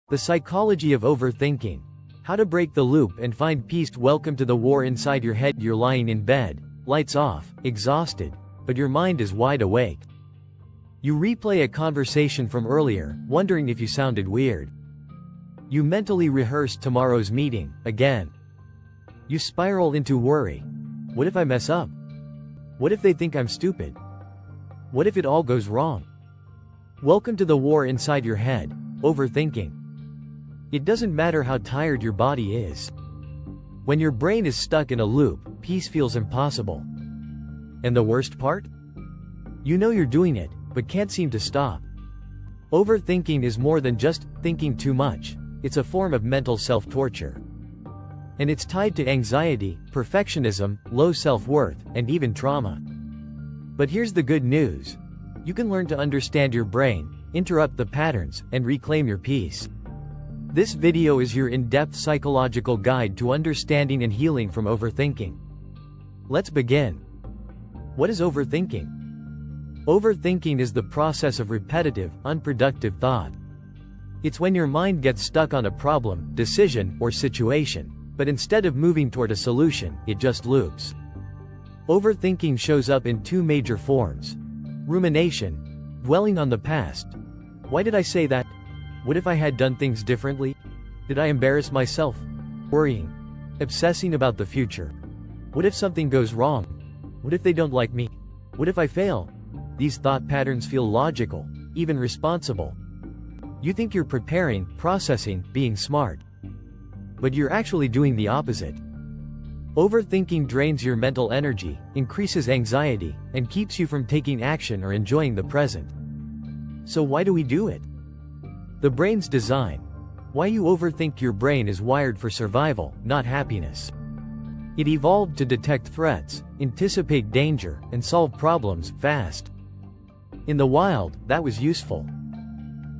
The psychology of overthinking. How to break the loop and find peace. Welcome to the war inside your head. You're lying in bed, lights off, exhausted, but your mind is wide awake. You replay a conversation from earlier, wondering if you sounded weird. You mentally rehearse tomorrow's meeting, again. You spiral into worry. What if I mess up? What if they think I'm stupid? What if it all goes wrong? Welcome to the war inside your head, overthinking. It doesn't matter how tired your body is. When your brain is stuck in a loop, peace feels impossible. And the worst part? You know you're doing it, but can't seem to stop. Overthinking is more than just thinking too much. It's a form of mental self-torture. And it's tied to anxiety, perfectionism, low self-worth, and even trauma. But here's the good news. You can learn to understand your brain, interrupt the patterns, and reclaim your peace. This video is your in-depth psychological guide to understanding and healing from overthinking. Let's begin. What is overthinking? Overthinking is the process of repetitive, unproductive thought. It's when your mind gets stuck on a problem, decision, or situation, but instead of moving toward a solution, it just loops. Overthinking shows up in two major forms. Rumination, dwelling on the past. Why did I say that? What if I had done things differently? Did I embarrass myself? Worrying. Obsessing about the future. What if something goes wrong? What if they don't like me? What if I fail? These thought patterns feel logical, even responsible. You think you're preparing, processing, being smart. But you're actually doing the opposite. Overthinking drains your mental energy, increases anxiety, and keeps you from taking action or enjoying the present. So why do we do it? The brain's design. Why you overthink. Your brain is wired for survival, not happiness. It evolved to detect threats, anticipate danger, and solve problems fast. In the wild, that was useful.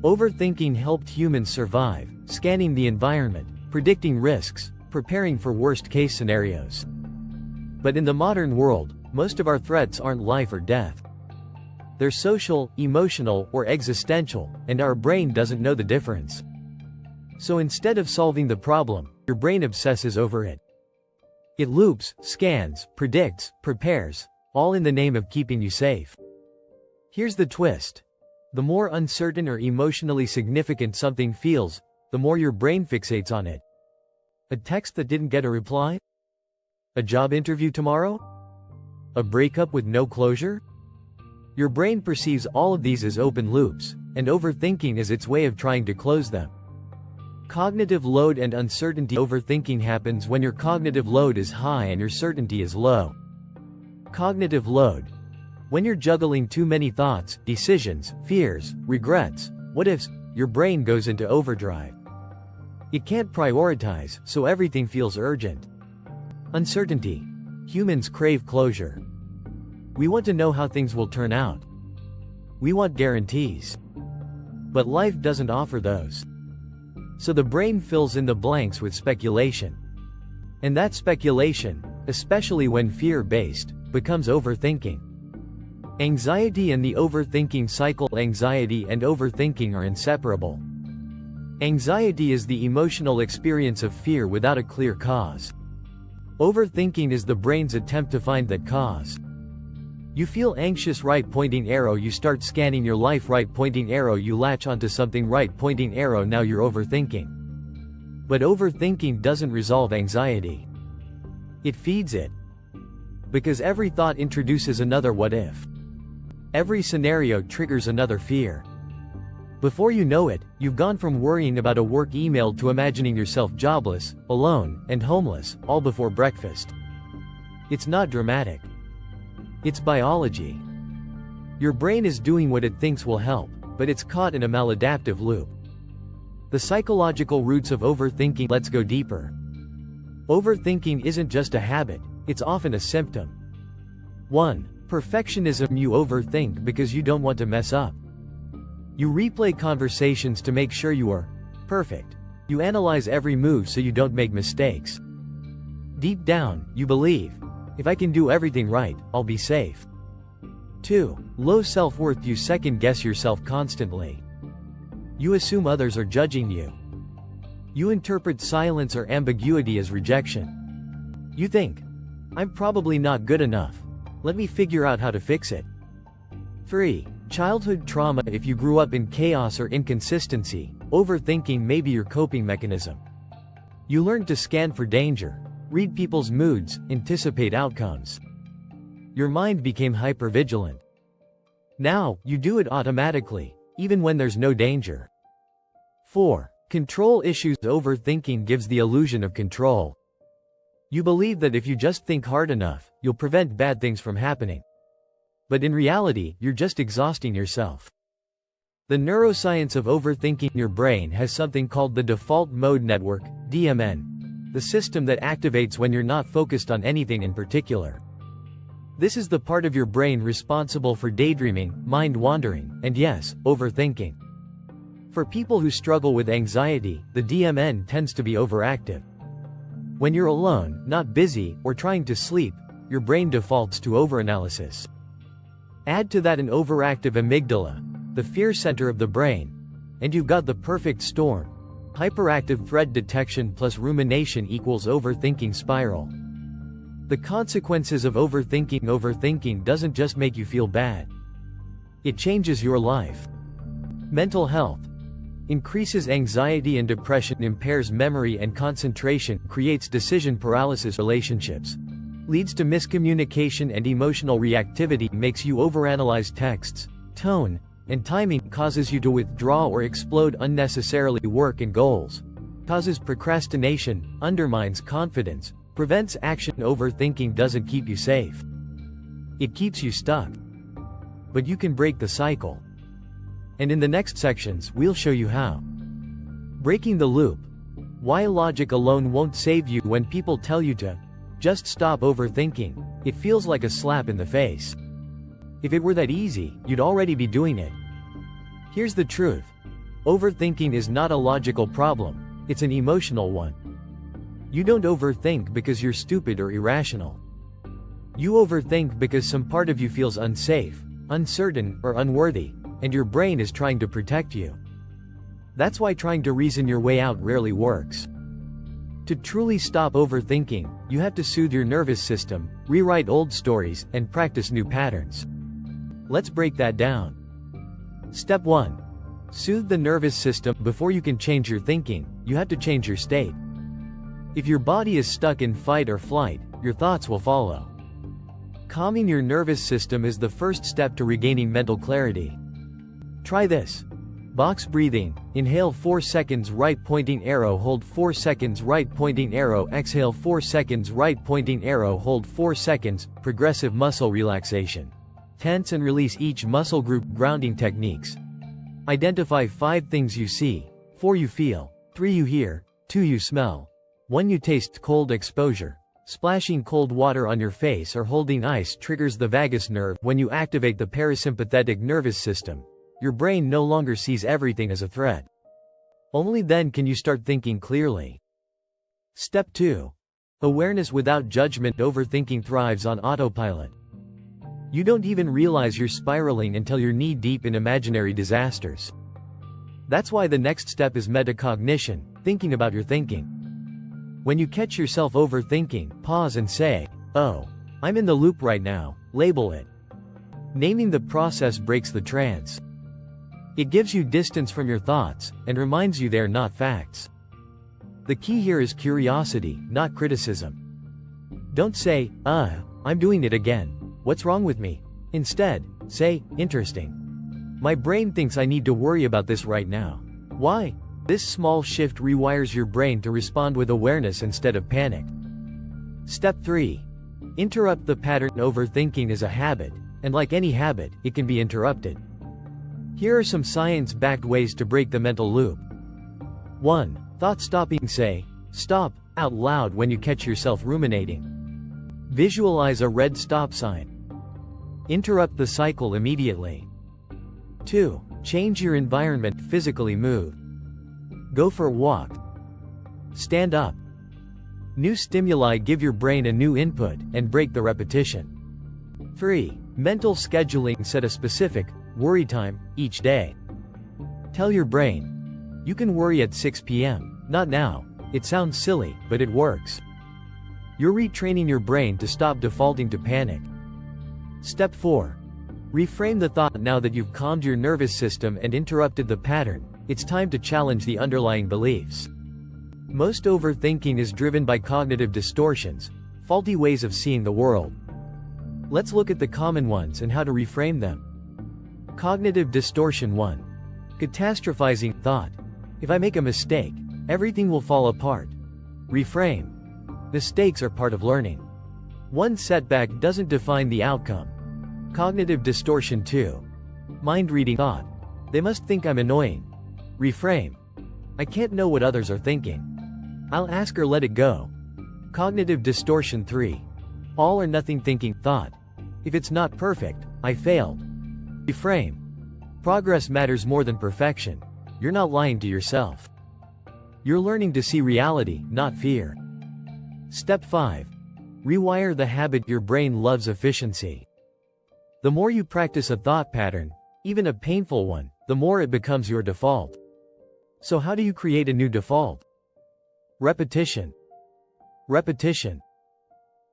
Overthinking helped humans survive, scanning the environment, predicting risks, preparing for worst-case scenarios. But in the modern world, most of our threats aren't life or death. They're social, emotional, or existential, and our brain doesn't know the difference. So instead of solving the problem, your brain obsesses over it. It loops, scans, predicts, prepares, all in the name of keeping you safe. Here's the twist. The more uncertain or emotionally significant something feels, the more your brain fixates on it. A text that didn't get a reply? A job interview tomorrow? A breakup with no closure? Your brain perceives all of these as open loops, and overthinking is its way of trying to close them. Cognitive load and uncertainty. Overthinking happens when your cognitive load is high and your certainty is low. Cognitive load. When you're juggling too many thoughts, decisions, fears, regrets, what-ifs, your brain goes into overdrive. It can't prioritize, so everything feels urgent. Uncertainty. Humans crave closure. We want to know how things will turn out. We want guarantees. But life doesn't offer those. So the brain fills in the blanks with speculation. And that speculation, especially when fear-based, becomes overthinking. Anxiety and the overthinking cycle. Anxiety and overthinking are inseparable. Anxiety is the emotional experience of fear without a clear cause. Overthinking is the brain's attempt to find that cause. You feel anxious, right pointing arrow. You start scanning your life, right pointing arrow. You latch onto something, right pointing arrow. Now you're overthinking. But overthinking doesn't resolve anxiety. It feeds it. Because every thought introduces another what if. Every scenario triggers another fear. Before you know it, you've gone from worrying about a work email to imagining yourself jobless, alone, and homeless, all before breakfast. It's not dramatic. It's biology. Your brain is doing what it thinks will help, but it's caught in a maladaptive loop. The psychological roots of overthinking. Let's go deeper. Overthinking isn't just a habit, it's often a symptom. 1. Perfectionism. You overthink because you don't want to mess up. You replay conversations to make sure you are perfect. You analyze every move so you don't make mistakes. Deep down, you believe, if I can do everything right, I'll be safe. 2. Low self-worth. You second-guess yourself constantly. You assume others are judging you. You interpret silence or ambiguity as rejection. You think, I'm probably not good enough. Let me figure out how to fix it. 3. Childhood trauma. If you grew up in chaos or inconsistency, overthinking may be your coping mechanism. You learned to scan for danger, read people's moods, anticipate outcomes. Your mind became hypervigilant. Now, you do it automatically, even when there's no danger. 4. Control issues. Overthinking gives the illusion of control. You believe that if you just think hard enough, you'll prevent bad things from happening. But in reality, you're just exhausting yourself. The neuroscience of overthinking. Your brain has something called the default mode network, DMN, the system that activates when you're not focused on anything in particular. This is the part of your brain responsible for daydreaming, mind wandering, and yes, overthinking. For people who struggle with anxiety, the DMN tends to be overactive. When you're alone, not busy, or trying to sleep, your brain defaults to overanalysis. Add to that an overactive amygdala, the fear center of the brain, and you've got the perfect storm. Hyperactive threat detection plus rumination equals overthinking spiral. The consequences of overthinking. Overthinking doesn't just make you feel bad. It changes your life. Mental health. Increases anxiety and depression, impairs memory and concentration, creates decision paralysis, relationships. Leads to miscommunication and emotional reactivity, makes you overanalyze texts, tone, and timing, causes you to withdraw or explode unnecessarily, work and goals. Causes procrastination, undermines confidence, prevents action. Overthinking doesn't keep you safe. It keeps you stuck. But you can break the cycle. And in the next sections, we'll show you how. Breaking the loop. Why logic alone won't save you. When people tell you to just stop overthinking, it feels like a slap in the face. If it were that easy, you'd already be doing it. Here's the truth. Overthinking is not a logical problem, it's an emotional one. You don't overthink because you're stupid or irrational. You overthink because some part of you feels unsafe, uncertain, or unworthy, and your brain is trying to protect you. That's why trying to reason your way out rarely works. To truly stop overthinking, you have to soothe your nervous system, rewrite old stories, and practice new patterns. Let's break that down. Step 1. Soothe the nervous system. Before you can change your thinking, you have to change your state. If your body is stuck in fight or flight, your thoughts will follow. Calming your nervous system is the first step to regaining mental clarity. Try this. Box breathing. Inhale 4 seconds, right pointing arrow, hold 4 seconds, right pointing arrow, exhale 4 seconds, right pointing arrow, hold 4 seconds. Progressive muscle relaxation. Tense and release each muscle group. Grounding techniques. Identify 5 things you see, 4 you feel, 3 you hear, 2 you smell, 1 you taste. Cold exposure. Splashing cold water on your face or holding ice triggers the vagus nerve. When you activate the parasympathetic nervous system, your brain no longer sees everything as a threat. Only then can you start thinking clearly. Step 2. Awareness without judgment. Overthinking thrives on autopilot. You don't even realize you're spiraling until you're knee-deep in imaginary disasters. That's why the next step is metacognition, thinking about your thinking. When you catch yourself overthinking, pause and say, "Oh, I'm in the loop right now," label it. Naming the process breaks the trance. It gives you distance from your thoughts, and reminds you they're not facts. The key here is curiosity, not criticism. Don't say, I'm doing it again. What's wrong with me? Instead, say, interesting. My brain thinks I need to worry about this right now. Why? This small shift rewires your brain to respond with awareness instead of panic. Step 3. Interrupt the pattern. Overthinking is a habit, and like any habit, it can be interrupted. Here are some science-backed ways to break the mental loop. 1. Thought stopping. Say, "Stop," out loud when you catch yourself ruminating. Visualize a red stop sign. Interrupt the cycle immediately. 2. Change your environment. Physically move. Go for a walk. Stand up. New stimuli. Give your brain a new input, and break the repetition. 3. Mental scheduling. Set a specific, worry time, each day. Tell your brain, you can worry at 6 p.m. Not now. It sounds silly, but it works. You're retraining your brain to stop defaulting to panic. Step 4. Reframe the thought. Now that you've calmed your nervous system and interrupted the pattern, it's time to challenge the underlying beliefs. Most overthinking is driven by cognitive distortions, faulty ways of seeing the world. Let's look at the common ones and how to reframe them. Cognitive distortion 1. Catastrophizing thought. If I make a mistake, everything will fall apart. Reframe. Mistakes are part of learning. One setback doesn't define the outcome. Cognitive distortion 2. Mind reading thought. They must think I'm annoying. Reframe. I can't know what others are thinking. I'll ask or let it go. Cognitive distortion 3. All or nothing thinking thought. If it's not perfect, I failed. Reframe. Progress matters more than perfection. You're not lying to yourself. You're learning to see reality, not fear. Step 5. Rewire the habit. Your brain loves efficiency. The more you practice a thought pattern, even a painful one, the more it becomes your default. So how do you create a new default? Repetition. Repetition.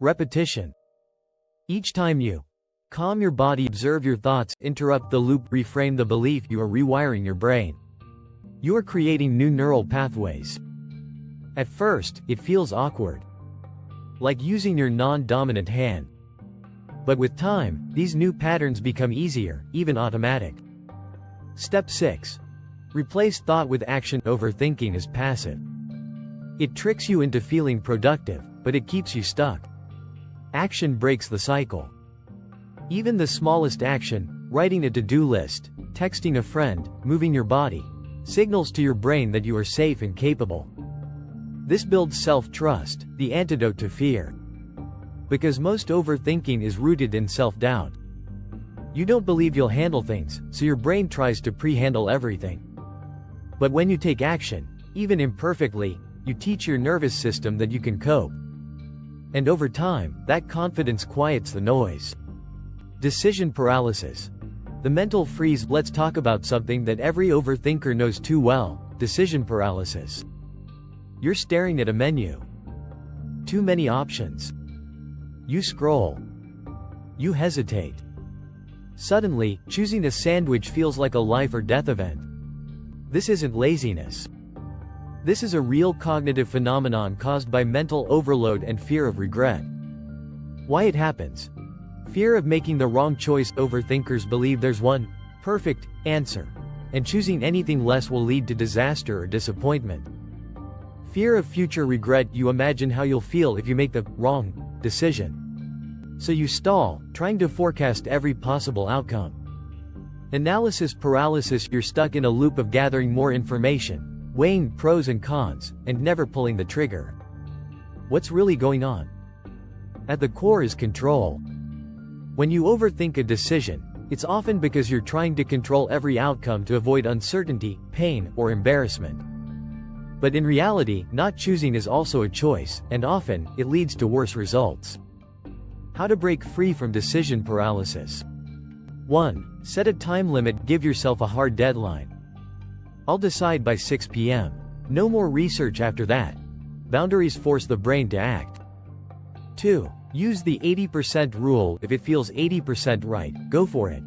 Repetition. Each time you calm your body, observe your thoughts, interrupt the loop, reframe the belief, you are rewiring your brain. You are creating new neural pathways. At first, it feels awkward. Like using your non-dominant hand. But with time, these new patterns become easier, even automatic. Step 6. Replace thought with action. Overthinking is passive. It tricks you into feeling productive, but it keeps you stuck. Action breaks the cycle. Even the smallest action, writing a to-do list, texting a friend, moving your body, signals to your brain that you are safe and capable. This builds self-trust, the antidote to fear. Because most overthinking is rooted in self-doubt. You don't believe you'll handle things, so your brain tries to pre-handle everything. But when you take action, even imperfectly, you teach your nervous system that you can cope. And over time, that confidence quiets the noise. Decision paralysis. The mental freeze. Let's talk about something that every overthinker knows too well: decision paralysis. You're staring at a menu. Too many options. You scroll. You hesitate. Suddenly, choosing a sandwich feels like a life or death event. This isn't laziness. This is a real cognitive phenomenon caused by mental overload and fear of regret. Why it happens? Fear of making the wrong choice. Overthinkers believe there's one perfect answer, and choosing anything less will lead to disaster or disappointment. Fear of future regret. You imagine how you'll feel if you make the wrong decision. So you stall, trying to forecast every possible outcome. Analysis paralysis. You're stuck in a loop of gathering more information, weighing pros and cons, and never pulling the trigger. What's really going on? At the core is control. When you overthink a decision, it's often because you're trying to control every outcome to avoid uncertainty, pain, or embarrassment. But in reality, not choosing is also a choice, and often, it leads to worse results. How to break free from decision paralysis. 1. Set a time limit. Give yourself a hard deadline. I'll decide by 6 p.m. No more research after that. Boundaries force the brain to act. 2. Use the 80% rule. If it feels 80% right, go for it.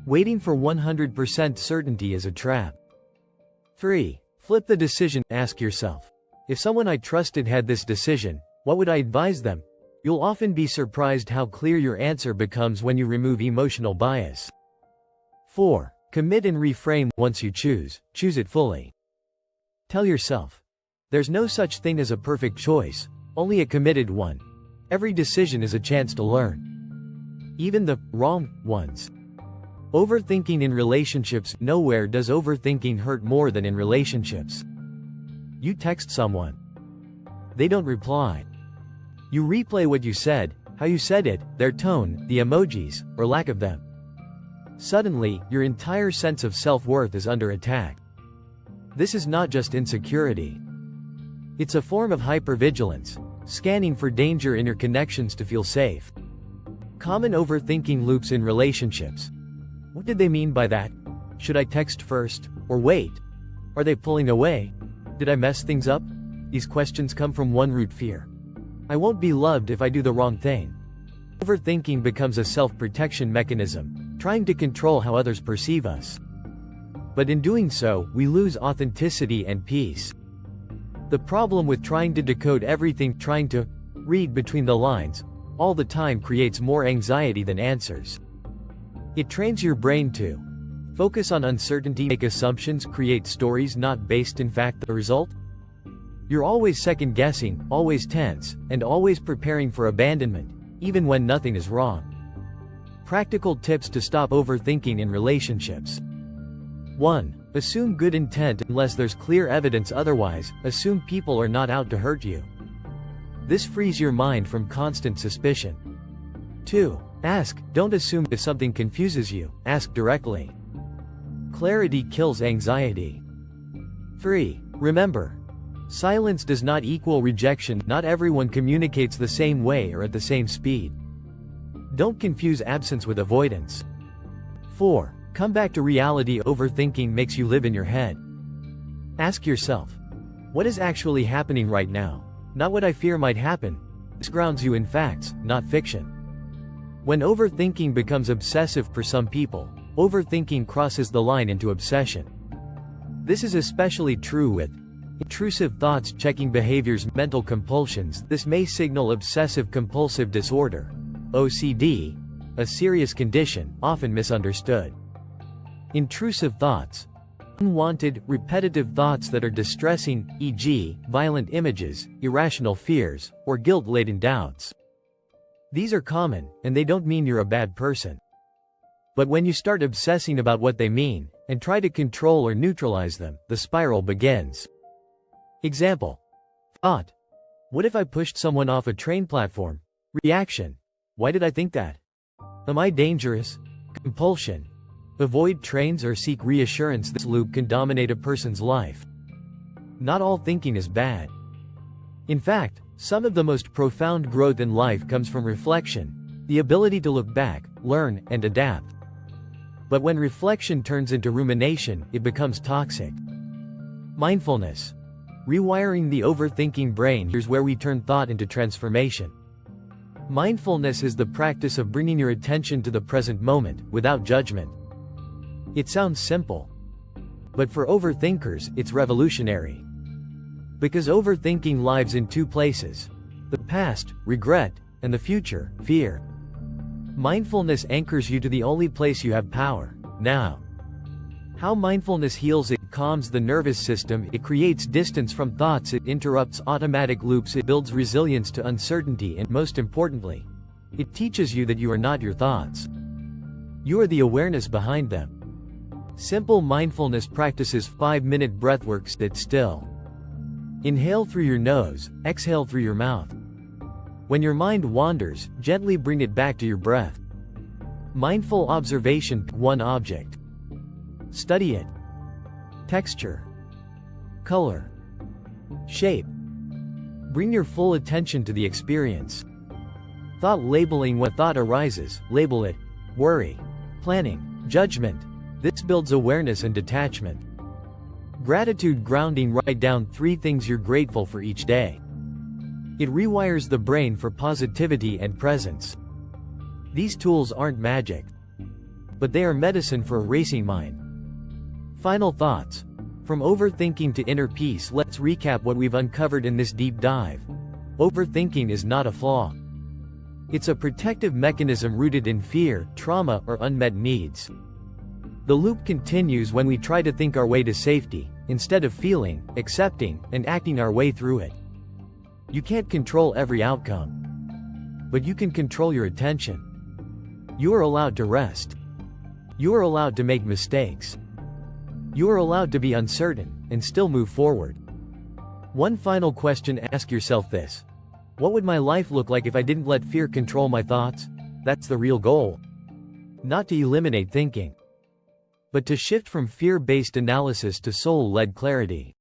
Waiting for 100% certainty is a trap. 3. Flip the decision. Ask yourself, if someone I trusted had this decision, what would I advise them? You'll often be surprised how clear your answer becomes when you remove emotional bias. 4. Commit and reframe. Once you choose it fully. Tell yourself, there's no such thing as a perfect choice, only a committed one. Every decision is a chance to learn. Even the wrong ones. Overthinking in relationships. Nowhere does overthinking hurt more than in relationships. You text someone. They don't reply. You replay what you said, how you said it, their tone, the emojis, or lack of them. Suddenly, your entire sense of self-worth is under attack. This is not just insecurity. It's a form of hypervigilance, scanning for danger in your connections to feel safe. Common overthinking loops in relationships. What did they mean by that? Should I text first, or wait? Are they pulling away? Did I mess things up? These questions come from one root fear. I won't be loved if I do the wrong thing. Overthinking becomes a self-protection mechanism, trying to control how others perceive us. But in doing so, we lose authenticity and peace. The problem with trying to decode everything, trying to read between the lines, all the time creates more anxiety than answers. It trains your brain to focus on uncertainty, make assumptions, create stories not based in fact. The result? You're always second-guessing, always tense, and always preparing for abandonment, even when nothing is wrong. Practical tips to stop overthinking in relationships. 1. Assume good intent unless there's clear evidence otherwise. Assume people are not out to hurt you. This frees your mind from constant suspicion. 2. Ask, don't assume. If something confuses you, ask directly. Clarity kills anxiety. 3. Remember, silence does not equal rejection. Not everyone communicates the same way or at the same speed. Don't confuse absence with avoidance. 4. Come back to reality. Overthinking makes you live in your head. Ask yourself, what is actually happening right now? Not what I fear might happen. This grounds you in facts, not fiction. When overthinking becomes obsessive for some people, overthinking crosses the line into obsession. This is especially true with intrusive thoughts, checking behaviors, mental compulsions. This may signal obsessive-compulsive disorder, OCD, a serious condition, often misunderstood. Intrusive thoughts. Unwanted, repetitive thoughts that are distressing, e.g., violent images, irrational fears, or guilt-laden doubts. These are common, and they don't mean you're a bad person. But when you start obsessing about what they mean, and try to control or neutralize them, the spiral begins. Example. Thought. What if I pushed someone off a train platform? Reaction. Why did I think that? Am I dangerous? Compulsion. Avoid trains or seek reassurance. This loop can dominate a person's life. Not all thinking is bad. In fact, some of the most profound growth in life comes from reflection, the ability to look back, learn, and adapt. But when reflection turns into rumination, it becomes toxic. Mindfulness. Rewiring the overthinking brain. Here's where we turn thought into transformation. Mindfulness is the practice of bringing your attention to the present moment, without judgment. It sounds simple. But for overthinkers, it's revolutionary. Because overthinking lives in two places: the past, regret, and the future, fear. Mindfulness anchors you to the only place you have power, now. How mindfulness heals: it calms the nervous system, it creates distance from thoughts, it interrupts automatic loops, it builds resilience to uncertainty, and most importantly, it teaches you that you are not your thoughts. You are the awareness behind them. Simple mindfulness practices: 5-minute breathwork. Sit still. Inhale through your nose, exhale through your mouth. When your mind wanders, gently bring it back to your breath. Mindful observation. Pick one object. Study it. Texture. Color. Shape. Bring your full attention to the experience. Thought labeling. When a thought arises, label it. Worry. Planning. Judgment. This builds awareness and detachment. Gratitude grounding. Write down 3 things you're grateful for each day. It rewires the brain for positivity and presence. These tools aren't magic, but they are medicine for a racing mind. Final thoughts. From overthinking to inner peace, let's recap what we've uncovered in this deep dive. Overthinking is not a flaw. It's a protective mechanism rooted in fear, trauma, or unmet needs. The loop continues when we try to think our way to safety, instead of feeling, accepting, and acting our way through it. You can't control every outcome, but you can control your attention. You are allowed to rest. You are allowed to make mistakes. You are allowed to be uncertain, and still move forward. One final question: ask yourself this. What would my life look like if I didn't let fear control my thoughts? That's the real goal. Not to eliminate thinking, but to shift from fear-based analysis to soul-led clarity.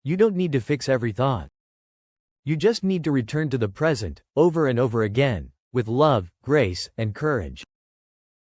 You don't need to fix every thought. You just need to return to the present, over and over again, with love, grace, and courage.